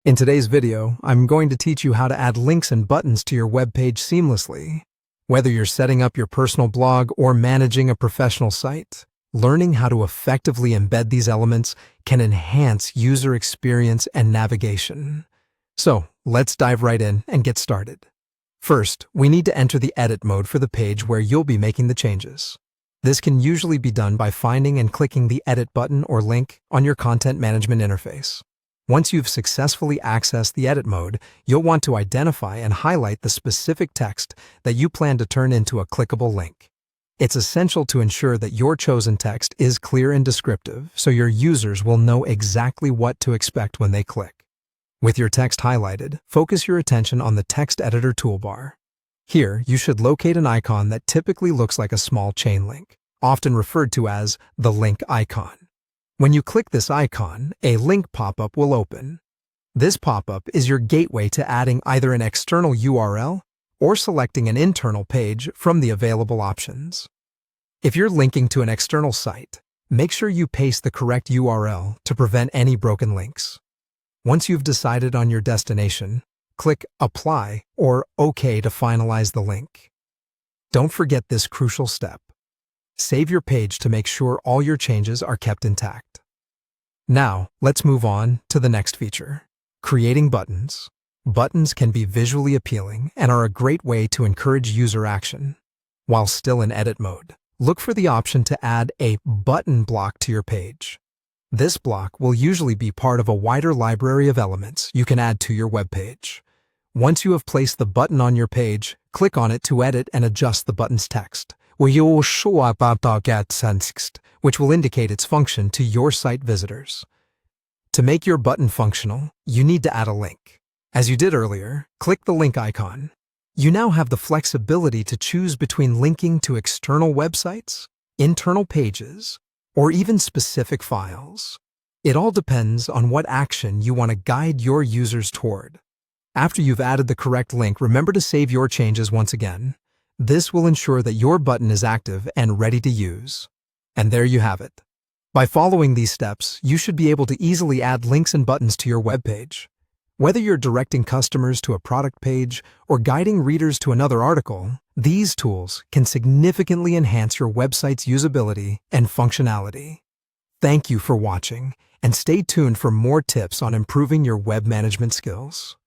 In today's video, I'm going to teach you how to add links and buttons to your web page seamlessly. Whether you're setting up your personal blog or managing a professional site, learning how to effectively embed these elements can enhance user experience and navigation. So, let's dive right in and get started. First, we need to enter the edit mode for the page where you'll be making the changes. This can usually be done by finding and clicking the edit button or link on your content management interface. Once you've successfully accessed the edit mode, you'll want to identify and highlight the specific text that you plan to turn into a clickable link. It's essential to ensure that your chosen text is clear and descriptive so your users will know exactly what to expect when they click. With your text highlighted, focus your attention on the text editor toolbar. Here, you should locate an icon that typically looks like a small chain link, often referred to as the link icon. When you click this icon, a link pop-up will open. This pop-up is your gateway to adding either an external URL or selecting an internal page from the available options. If you're linking to an external site, make sure you paste the correct URL to prevent any broken links. Once you've decided on your destination, click Apply or OK to finalize the link. Don't forget this crucial step. Save your page to make sure all your changes are kept intact. Now, let's move on to the next feature, creating buttons. Buttons can be visually appealing and are a great way to encourage user action. While still in edit mode, look for the option to add a button block to your page. This block will usually be part of a wider library of elements you can add to your web page. Once you have placed the button on your page, click on it to edit and adjust the button's text, which will indicate its function to your site visitors. To make your button functional, you need to add a link. As you did earlier, click the link icon. You now have the flexibility to choose between linking to external websites, internal pages, or even specific files. It all depends on what action you want to guide your users toward. After you've added the correct link, remember to save your changes once again. This will ensure that your button is active and ready to use. And there you have it. By following these steps, you should be able to easily add links and buttons to your web page. Whether you're directing customers to a product page or guiding readers to another article, these tools can significantly enhance your website's usability and functionality. Thank you for watching, and stay tuned for more tips on improving your web management skills.